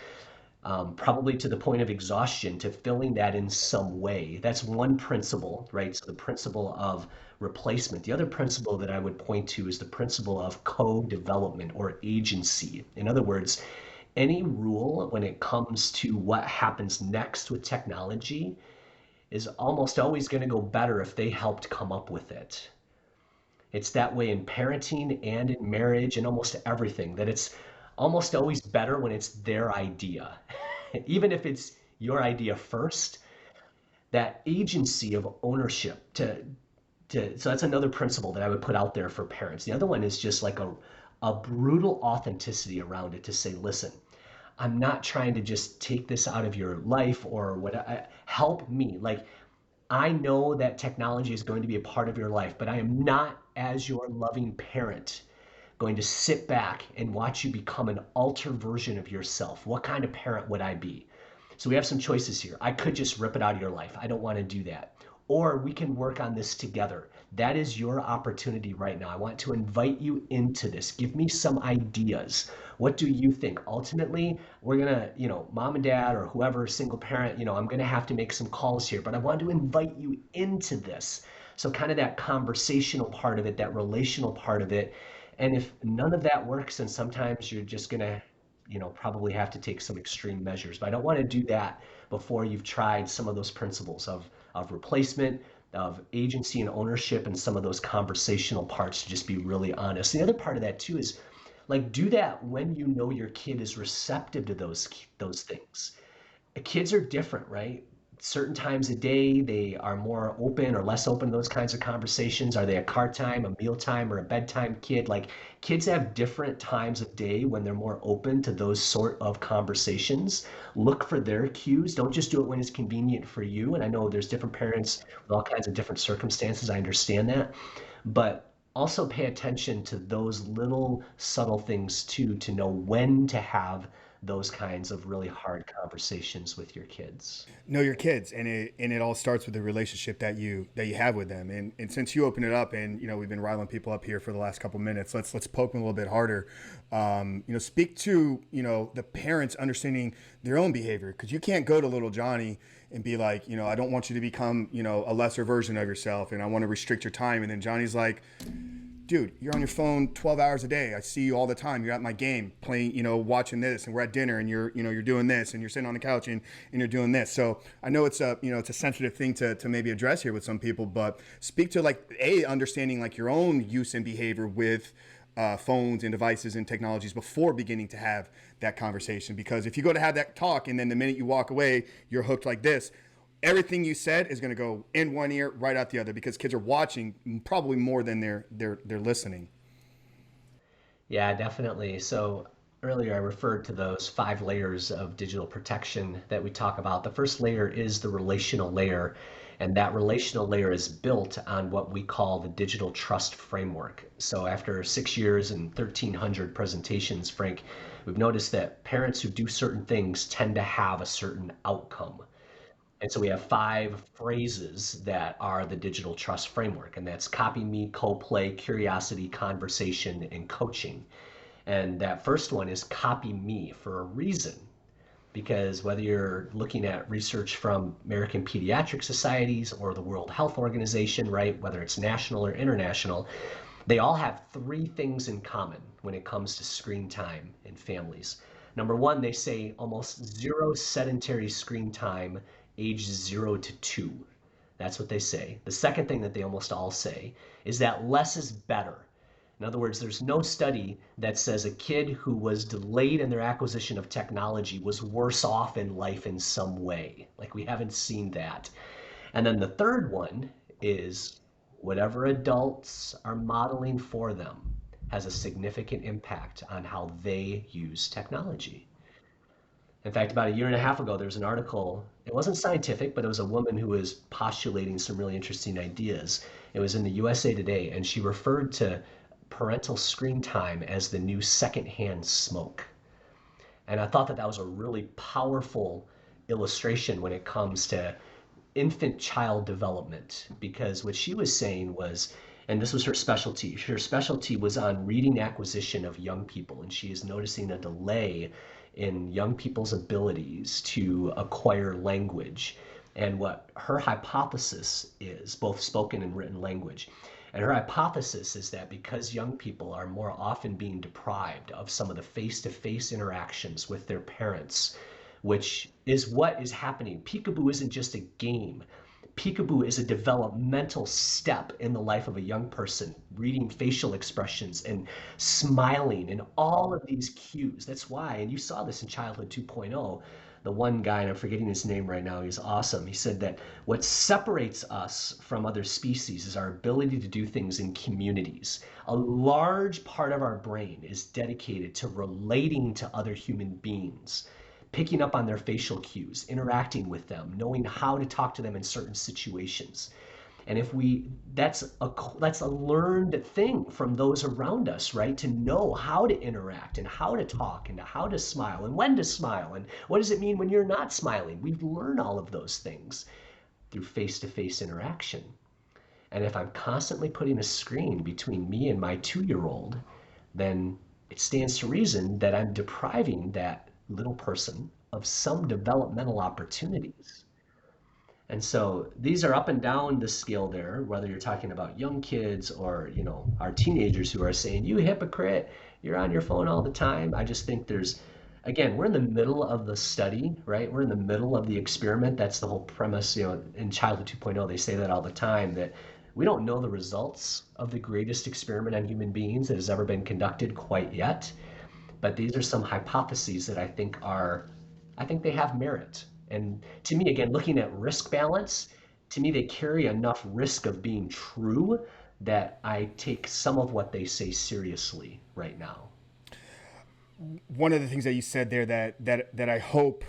probably to the point of exhaustion, to filling that in some way. That's one principle, right? So the principle of replacement. The other principle that I would point to is the principle of co-development or agency. In other words, any rule when it comes to what happens next with technology is almost always going to go better if they helped come up with it. It's that way in parenting and in marriage and almost everything, that it's almost always better when it's their idea. Even if it's your idea first, that agency of ownership so that's another principle that I would put out there for parents. The other one is just like a brutal authenticity around it to say, listen, I'm not trying to just take this out of your life or what. Help me. Like, I know that technology is going to be a part of your life, but I am not, as your loving parent, going to sit back and watch you become an alter version of yourself. What kind of parent would I be? So we have some choices here. I could just rip it out of your life. I don't want to do that. Or we can work on this together. That is your opportunity right now. I want to invite you into this. Give me some ideas. What do you think? Ultimately, we're going to, mom and dad or whoever, single parent, I'm going to have to make some calls here, but I want to invite you into this. So, kind of that conversational part of it, that relational part of it. And if none of that works, then sometimes you're just going to probably have to take some extreme measures. But I don't want to do that before you've tried some of those principles of replacement, of agency and ownership, and some of those conversational parts to just be really honest. The other part of that too is like do that when you know your kid is receptive to those things. Kids are different, right? Certain times a day they are more open or less open to those kinds of conversations. Are they a car time, a meal time, or a bedtime kid? Like kids have different times of day when they're more open to those sort of conversations. Look for their cues. Don't just do it when it's convenient for you. And I know there's different parents with all kinds of different circumstances. I understand that. But also pay attention to those little subtle things too, to know when to have those kinds of really hard conversations with your kids. Know your kids, and it all starts with the relationship that you have with them. And since you open it up, and we've been riling people up here for the last couple minutes, let's poke them a little bit harder. Speak to the parents understanding their own behavior, because you can't go to little Johnny and be like, I don't want you to become a lesser version of yourself, and I want to restrict your time. And then Johnny's like, dude, you're on your phone 12 hours a day. I see you all the time. You're at my game playing, watching this, and we're at dinner and you're doing this, and you're sitting on the couch and you're doing this. So I know it's a sensitive thing to maybe address here with some people, but speak to understanding like your own use and behavior with phones and devices and technologies before beginning to have that conversation. Because if you go to have that talk and then the minute you walk away, you're hooked like this, everything you said is going to go in one ear, right out the other, because kids are watching probably more than they're listening. Yeah, definitely. So earlier I referred to those 5 layers of digital protection that we talk about. The first layer is the relational layer, and that relational layer is built on what we call the digital trust framework. So after 6 years and 1,300 presentations, Frank, we've noticed that parents who do certain things tend to have a certain outcome. And so we have 5 phrases that are the digital trust framework, and that's copy, me, co-play, curiosity, conversation, and coaching. And that first one is copy me for a reason, because whether you're looking at research from American Pediatric Societies or the World Health Organization, right, whether it's national or international, they all have 3 things in common when it comes to screen time in families. Number one, they say almost zero sedentary screen time age 0 to 2. That's what they say. The second thing that they almost all say is that less is better. In other words, there's no study that says a kid who was delayed in their acquisition of technology was worse off in life in some way. Like, we haven't seen that. And then the third one is whatever adults are modeling for them has a significant impact on how they use technology. In fact, about a year and a half ago, there was an article. It wasn't scientific, but it was a woman who was postulating some really interesting ideas. It was in the USA Today, and she referred to parental screen time as the new secondhand smoke. And I thought that that was a really powerful illustration when it comes to infant child development, because what she was saying was, and this was her specialty was on reading acquisition of young people, and she is noticing a delay in young people's abilities to acquire language. And what her hypothesis is, both spoken and written language, and her hypothesis is that because young people are more often being deprived of some of the face-to-face interactions with their parents, which is what is happening. Peekaboo isn't just a game. Peekaboo is a developmental step in the life of a young person, reading facial expressions and smiling and all of these cues. That's why, and you saw this in Childhood 2.0, the one guy, and I'm forgetting his name right now, he's awesome. He said that what separates us from other species is our ability to do things in communities. A large part of our brain is dedicated to relating to other human beings, picking up on their facial cues, interacting with them, knowing how to talk to them in certain situations. And if we, that's a learned thing from those around us, right? To know how to interact and how to talk and how to smile and when to smile and what does it mean when you're not smiling. We've learned all of those things through face-to-face interaction. And if I'm constantly putting a screen between me and my 2-year-old, then it stands to reason that I'm depriving that little person of some developmental opportunities. And so these are up and down the scale there, whether you're talking about young kids or, our teenagers who are saying, you hypocrite, you're on your phone all the time. I just think again, we're in the middle of the study, right? We're in the middle of the experiment. That's the whole premise, in Childhood 2.0, they say that all the time, that we don't know the results of the greatest experiment on human beings that has ever been conducted quite yet. But these are some hypotheses that I think they have merit. And to me, again, looking at risk balance, to me, they carry enough risk of being true that I take some of what they say seriously right now. One of the things that you said there that I hope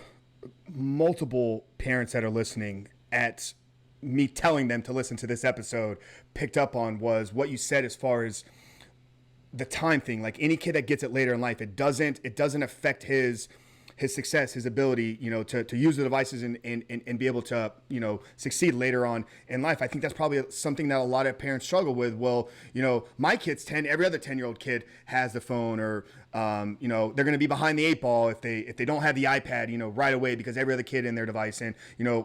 multiple parents that are listening at me telling them to listen to this episode picked up on was what you said as far as the time thing. Like any kid that gets it later in life, it doesn't affect his success, his ability, to use the devices and be able to, succeed later on in life. I think that's probably something that a lot of parents struggle with. Well, my kids every other 10-year-old kid has the phone, or, they're going to be behind the 8 ball if they don't have the iPad, right away, because every other kid in their device. And,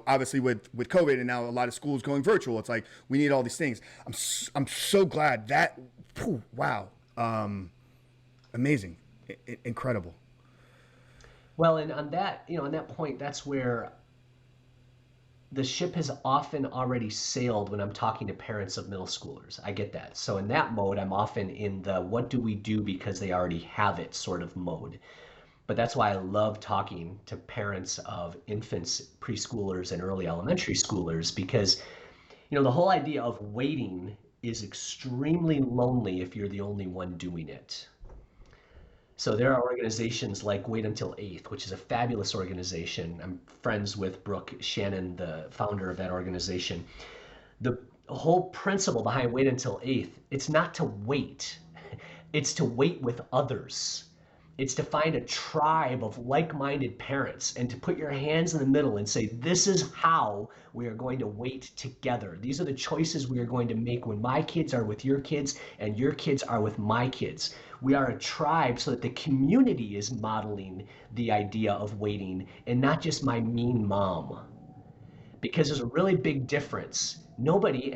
obviously with COVID and now a lot of schools going virtual, it's like, we need all these things. I'm so glad that Whew, wow. Amazing. Incredible. Well, and on that, on that point, that's where the ship has often already sailed when I'm talking to parents of middle schoolers. I get that. So in that mode, I'm often in the what do we do because they already have it sort of mode. But that's why I love talking to parents of infants, preschoolers, and early elementary schoolers because, the whole idea of waiting is extremely lonely if you're the only one doing it. So there are organizations like Wait Until Eighth, which is a fabulous organization. I'm friends with Brooke Shannon, the founder of that organization. The whole principle behind Wait Until Eighth, it's not to wait. It's to wait with others. It's to find a tribe of like-minded parents and to put your hands in the middle and say, this is how we are going to wait together. These are the choices we are going to make when my kids are with your kids and your kids are with my kids. We are a tribe so that the community is modeling the idea of waiting and not just my mean mom, because there's a really big difference. Nobody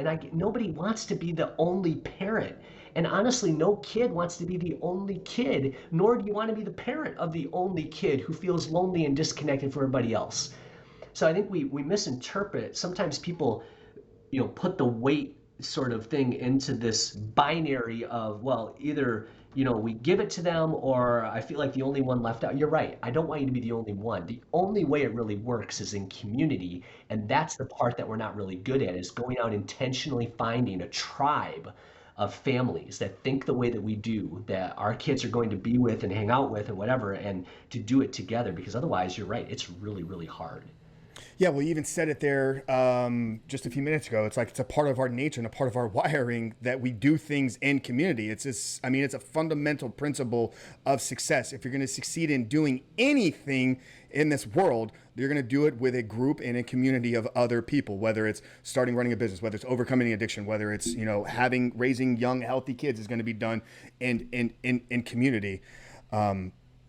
wants to be the only parent. And honestly, no kid wants to be the only kid, nor do you want to be the parent of the only kid who feels lonely and disconnected from everybody else. So I think we misinterpret. Sometimes people, put the weight sort of thing into this binary of, well, either, we give it to them or I feel like the only one left out. You're right. I don't want you to be the only one. The only way it really works is in community. And that's the part that we're not really good at, is going out intentionally finding a tribe of families that think the way that we do, that our kids are going to be with and hang out with and whatever, and to do it together, because otherwise, you're right, it's really, really hard. Yeah, well, you even said it there just a few minutes ago. It's like it's a part of our nature and a part of our wiring that we do things in community. It's just, I mean, it's a fundamental principle of success. If you're going to succeed in doing anything in this world, you're going to do it with a group and a community of other people, whether it's running a business, whether it's overcoming addiction, whether it's, raising young, healthy kids is going to be done in community.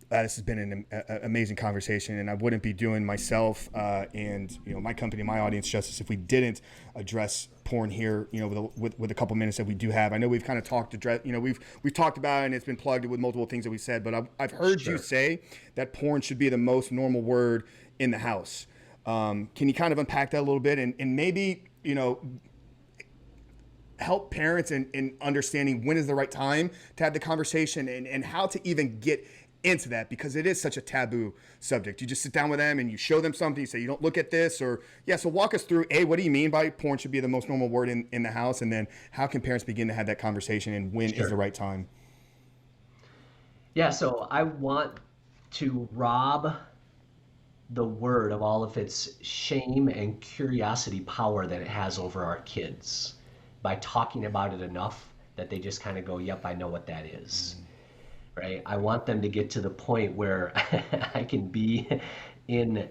This has been an amazing conversation, and I wouldn't be doing myself and my company, my audience justice if we didn't address porn here. With a couple minutes that we do have. I know we've kind of talked we've talked about it, and it's been plugged with multiple things that we said. But I've heard you say that porn should be the most normal word in the house. Can you kind of unpack that a little bit, and maybe help parents in understanding when is the right time to have the conversation and how to even get into that, because it is such a taboo subject. You just sit down with them and you show them something, you say, you don't look at this, or so walk us through, what do you mean by porn should be the most normal word in the house, and then how can parents begin to have that conversation, and when is the right time? Yeah, so I want to rob the word of all of its shame and curiosity power that it has over our kids by talking about it enough that they just kind of go, yep, I know what that is. Right? I want them to get to the point where I can be in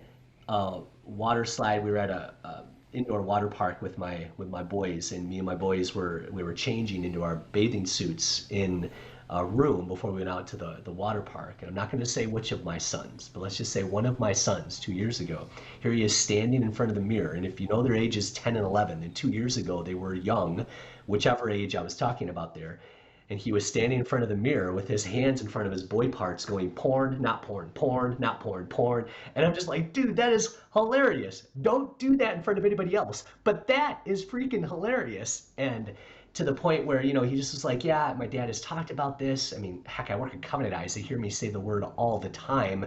a water slide. We were at a indoor water park with my boys, and me and my boys we were changing into our bathing suits in a room before we went out to the water park. And I'm not going to say which of my sons, but let's just say one of my sons 2 years ago. Here he is standing in front of the mirror, and if you know their ages 10 and 11, then 2 years ago they were young, whichever age I was talking about there. And he was standing in front of the mirror with his hands in front of his boy parts going, porn, not porn, porn, not porn, porn. And I'm just like, dude, that is hilarious. Don't do that in front of anybody else. But that is freaking hilarious. And to the point where, he just was like, yeah, my dad has talked about this. I mean, heck, I work at Covenant Eyes. They hear me say the word all the time.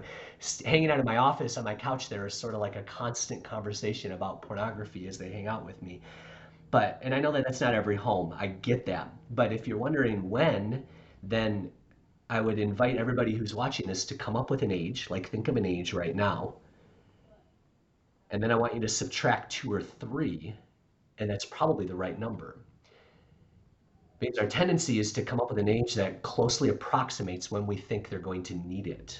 Hanging out in my office on my couch there is sort of like a constant conversation about pornography as they hang out with me. And I know that that's not every home. I get that. But if you're wondering when, then I would invite everybody who's watching this to come up with an age, like think of an age right now. And then I want you to subtract 2 or 3, and that's probably the right number. Because our tendency is to come up with an age that closely approximates when we think they're going to need it.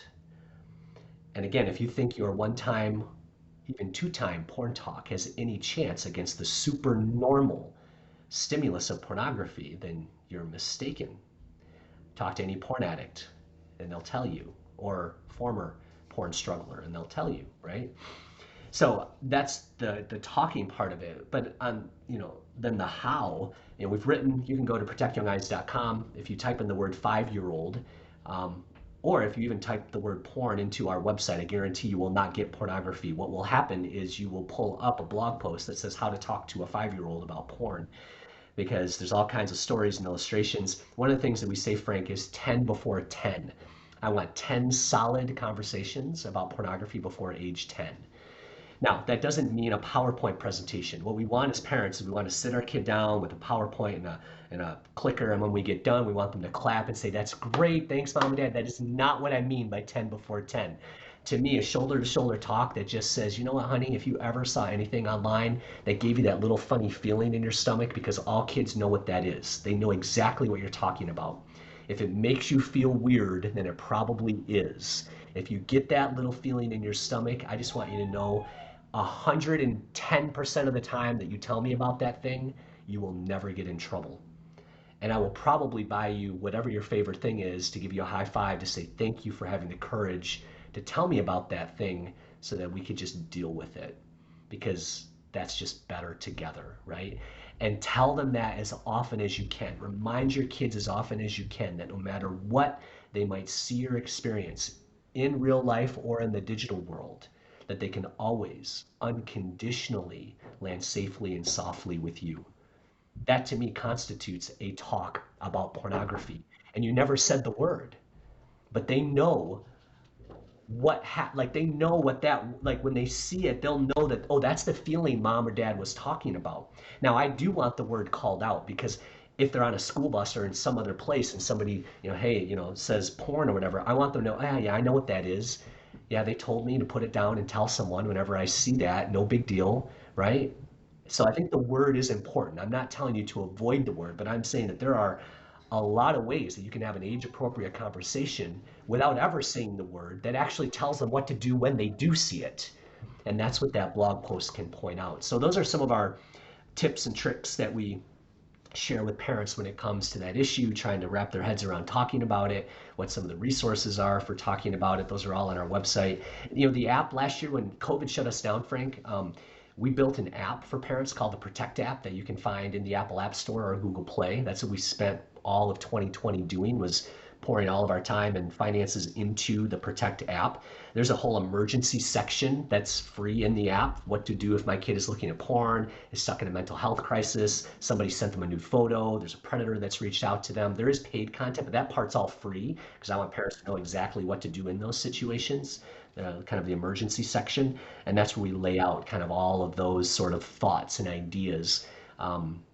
And again, if you think your one-time, even two-time porn talk has any chance against the super normal stimulus of pornography, then you're mistaken. Talk to any porn addict and they'll tell you, or former porn struggler, and they'll tell you, right? So that's the talking part of it. But on, then the how, we've written, you can go to protectyoungeyes.com. If you type in the word 5-year-old, um, or if you even type the word porn into our website, I guarantee you will not get pornography. What will happen is you will pull up a blog post that says how to talk to a 5-year-old about porn, because there's all kinds of stories and illustrations. One of the things that we say, Frank, is 10 before 10. I want 10 solid conversations about pornography before age 10. Now, that doesn't mean a PowerPoint presentation. What we want as parents is we want to sit our kid down with a PowerPoint and a clicker, and when we get done, we want them to clap and say, "That's great, thanks, Mom and Dad." That is not what I mean by 10 before 10. To me, a shoulder-to-shoulder talk that just says, "You know what, honey, if you ever saw anything online that gave you that little funny feeling in your stomach," because all kids know what that is. They know exactly what you're talking about. If it makes you feel weird, then it probably is. If you get that little feeling in your stomach, I just want you to know 110% of the time that you tell me about that thing, you will never get in trouble. And I will probably buy you whatever your favorite thing is to give you a high five to say thank you for having the courage to tell me about that thing so that we could just deal with it. Because that's just better together, right? And tell them that as often as you can. Remind your kids as often as you can that no matter what they might see or experience in real life or in the digital world, that they can always unconditionally land safely and softly with you. That to me constitutes a talk about pornography. And you never said the word, but they know like they know what that, like when they see it, they'll know that, oh, that's the feeling mom or dad was talking about. Now I do want the word called out, because if they're on a school bus or in some other place and somebody, hey, says porn or whatever, I want them to know, ah, yeah, I know what that is. Yeah, they told me to put it down and tell someone whenever I see that. No big deal, right? So I think the word is important. I'm not telling you to avoid the word, but I'm saying that there are a lot of ways that you can have an age appropriate conversation without ever saying the word that actually tells them what to do when they do see it. And that's what that blog post can point out. So those are some of our tips and tricks that we share with parents when it comes to that issue, trying to wrap their heads around talking about it, what some of the resources are for talking about it. Those are all on our website. The app last year when COVID shut us down, Frank, we built an app for parents called the Protect app that you can find in the Apple App Store or Google Play. That's what we spent all of 2020 doing, was pouring all of our time and finances into the Protect app. There's a whole emergency section that's free in the app. What to do if my kid is looking at porn, is stuck in a mental health crisis, somebody sent them a new photo, there's a predator that's reached out to them. There is paid content, but that part's all free because I want parents to know exactly what to do in those situations. Kind of the emergency section, and that's where we lay out kind of all of those sort of thoughts and ideas,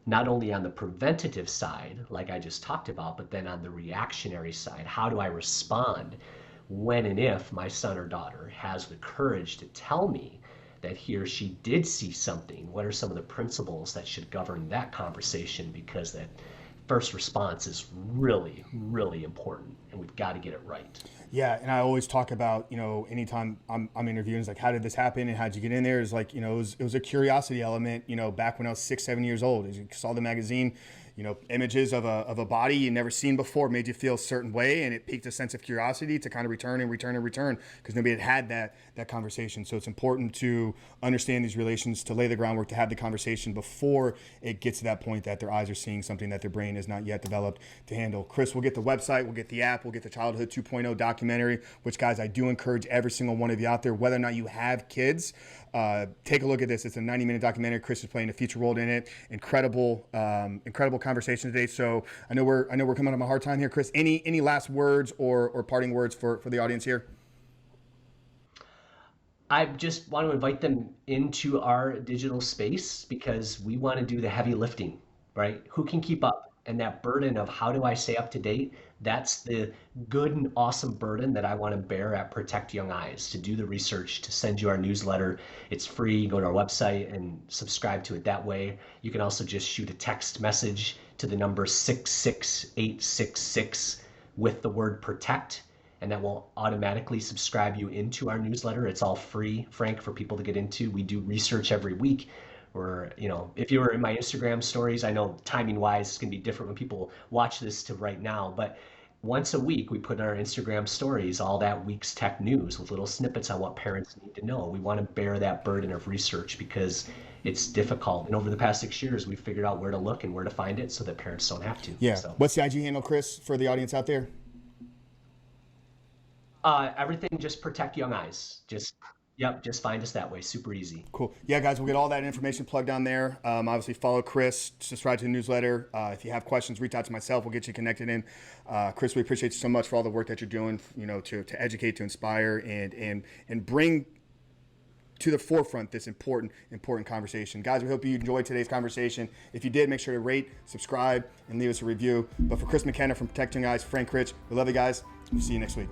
not only on the preventative side, like I just talked about, but then on the reactionary side. How do I respond when and if my son or daughter has the courage to tell me that he or she did see something? What are some of the principles that should govern that conversation? Because that first response is really, really important, and we've got to get it right. Yeah, and I always talk about, anytime I'm interviewing, it's like, how did this happen and how'd you get in there? It's like, it was a curiosity element, back when I was 6, 7 years old. As you saw the magazine, images of a body you never seen before, made you feel a certain way, and it piqued a sense of curiosity to kind of return and return and return, because nobody had that conversation. So it's important to understand these relations, to lay the groundwork, to have the conversation before it gets to that point that their eyes are seeing something that their brain has not yet developed to handle. Chris, we'll get the website, we'll get the app, we'll get the Childhood 2.0 documentary, which, guys, I do encourage every single one of you out there, whether or not you have kids, take a look at this. It's a 90-minute documentary. Chris is playing a feature role in it. Incredible conversation today. So I know we're coming up on a hard time here. Chris, any last words or parting words for the audience here? I just want to invite them into our digital space because we want to do the heavy lifting, right? Who can keep up? And that burden of how do I stay up to date? That's the good and awesome burden that I want to bear at Protect Young Eyes, to do the research, to send you our newsletter. It's free. Go to our website and subscribe to it that way. You can also just shoot a text message to the number 66866 with the word protect, and that will automatically subscribe you into our newsletter. It's all free, Frank, for people to get into. We do research every week. Or, if you were in my Instagram stories, I know timing wise it's going to be different when people watch this to right now, but once a week, we put in our Instagram stories all that week's tech news with little snippets on what parents need to know. We want to bear that burden of research because it's difficult. And over the past 6 years, we've figured out where to look and where to find it so that parents don't have to. Yeah. So, What's the IG handle, Chris, for the audience out there? everything, just protect young eyes. Just find us that way. Super easy. Cool. Yeah, guys, we'll get all that information plugged down there. Obviously, follow Chris, subscribe to the newsletter. If you have questions, reach out to myself. We'll get you connected in. Chris, we appreciate you so much for all the work that you're doing, to educate, to inspire, and bring to the forefront this important conversation. Guys, we hope you enjoyed today's conversation. If you did, make sure to rate, subscribe, and leave us a review. But for Chris McKenna from Protecting Eyes, Frank Rich, we love you guys. We'll see you next week.